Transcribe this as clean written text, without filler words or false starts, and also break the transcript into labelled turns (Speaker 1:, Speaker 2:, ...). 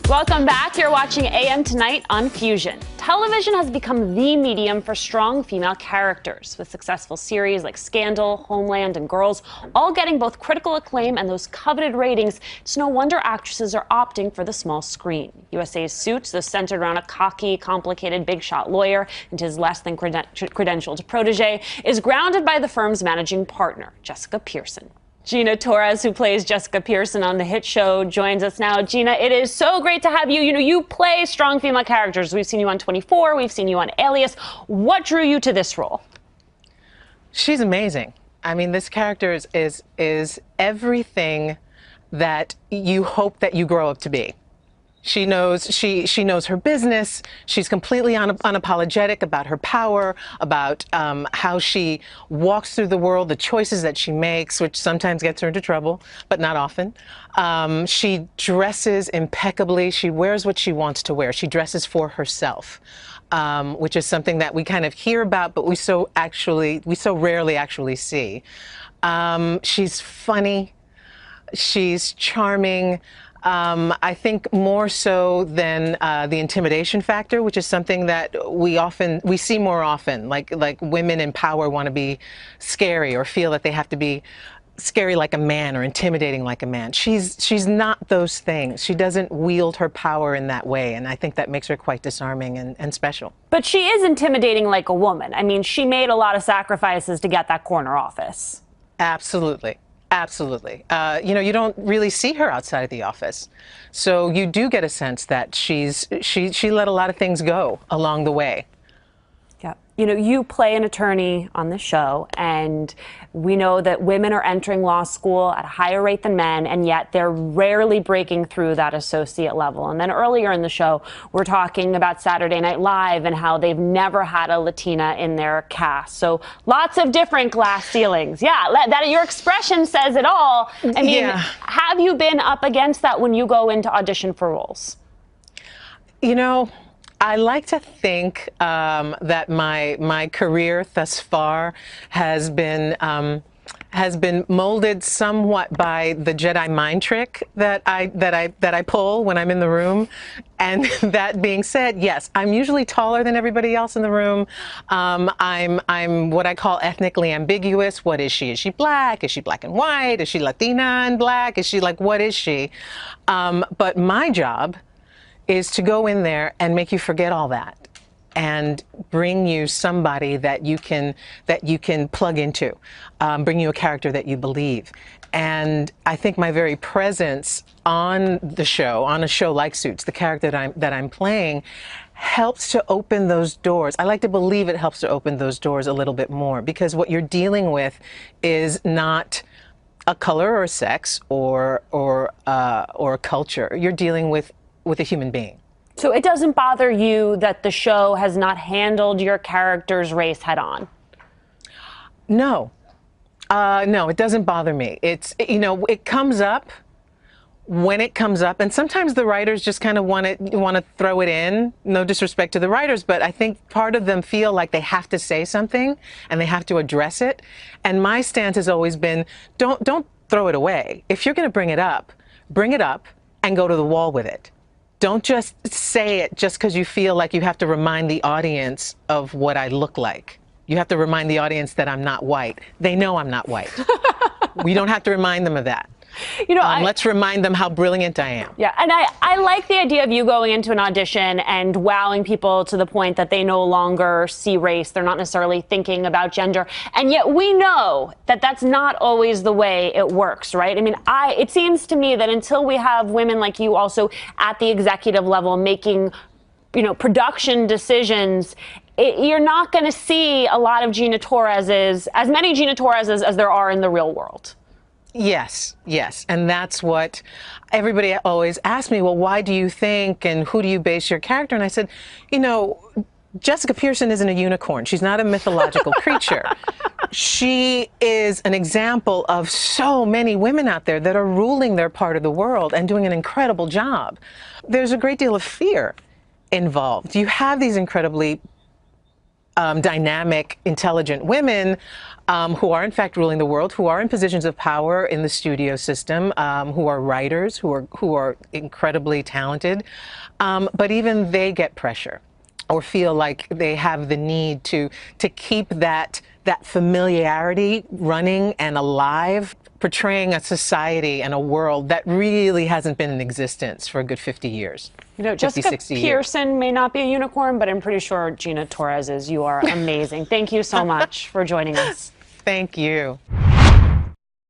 Speaker 1: Welcome back. You're watching AM Tonight on Fusion. Television has become the medium for strong female characters, with successful series like Scandal, Homeland, and Girls all getting both critical acclaim and those coveted ratings. It's no wonder actresses are opting for the small screen. USA's Suits, though centered around a cocky, complicated, big shot lawyer and his less than credentialed protege, is grounded by the firm's managing partner, Jessica Pearson. Gina Torres, who plays Jessica Pearson on the hit show, joins us now. Gina, it is so great to have you. You know, you play strong female characters. We've seen you on 24. We've seen you on Alias. What drew you to this role?
Speaker 2: She's amazing. I mean, this character is everything that you hope that you grow up to be. She knows her business. She's completely unapologetic about her power, about how she walks through the world, the choices that she makes, which sometimes gets her into trouble, but not often. She dresses impeccably. She wears what she wants to wear. She dresses for herself, which is something that we kind of hear about, but we so rarely actually see. She's funny. She's charming. I think more so than the intimidation factor, which is something that we see more often, like women in power want to be scary or feel that they have to be scary like a man or intimidating like a man. She's not those things. She doesn't wield her power in that way, and I think that makes her quite disarming and special. But
Speaker 1: she is intimidating like a woman. I mean, she made a lot of sacrifices to get that corner office.
Speaker 2: Absolutely. Absolutely. You know, you don't really see her outside of the office. So you do get a sense that she let a lot of things go along the way.
Speaker 1: Yeah. You know, you play an attorney on the show, and we know that women are entering law school at a higher rate than men, and yet they're rarely breaking through that associate level. And then earlier in the show, we're talking about Saturday Night Live and how they've never had a Latina in their cast. So lots of different glass ceilings. Yeah, that your expression says it all. I mean, yeah. Have you been up against that when you go into audition for roles?
Speaker 2: You know, I like to think that my career thus far has been molded somewhat by the Jedi mind trick that I pull when I'm in the room. And that being said, yes, I'm usually taller than everybody else in the room. I'm what I call ethnically ambiguous. What is she? Is she black? Is she black and white? Is she Latina and black? Is she like, what is she? But my job is to go in there and make you forget all that and bring you somebody that you can plug into, bring you a character that you believe. And I think my very presence on the show, on a show like Suits, the character that I'm playing, helps to open those doors. I like to believe it helps to open those doors a little bit more, because what you're dealing with is not a color or sex or a culture. You're dealing with a human being.
Speaker 1: So it doesn't bother you that the show has not handled your character's race head on?
Speaker 2: No. No, it doesn't bother me. You know, it comes up when it comes up, and sometimes the writers just kind of want to throw it in. No disrespect to the writers, but I think part of them feel like they have to say something and they have to address it. And my stance has always been, don't throw it away. If you're going to bring it up and go to the wall with it. Don't just say it just because you feel like you have to remind the audience of what I look like. You have to remind the audience that I'm not white. They know I'm not white. We don't have to remind them of that.
Speaker 1: You know,
Speaker 2: let's remind them how brilliant I am.
Speaker 1: Yeah, and I like the idea of you going into an audition and wowing people to the point that they no longer see race. They're not necessarily thinking about gender. And yet we know that that's not always the way it works, right? I mean, it seems to me that until we have women like you also at the executive level making, you know, production decisions, you're not going to see a lot of Gina Torreses, as many Gina Torreses as there are in the real world.
Speaker 2: Yes, yes. And that's what everybody always asks me, well, why do you think and who do you base your character? And I said, you know, Jessica Pearson isn't a unicorn. She's not a mythological creature. She is an example of so many women out there that are ruling their part of the world and doing an incredible job. There's a great deal of fear involved. You have these incredibly dynamic, intelligent women who are in fact ruling the world, who are in positions of power in the studio system, who are writers, who are incredibly talented, but even they get pressure or feel like they have the need to keep that familiarity running and alive, portraying a society and a world that really hasn't been in existence for a good 50 years.
Speaker 1: You know, Jessica Pearson may not be a unicorn, but I'm pretty sure Gina Torres is. You are amazing. Thank you so much for joining us.
Speaker 2: Thank you.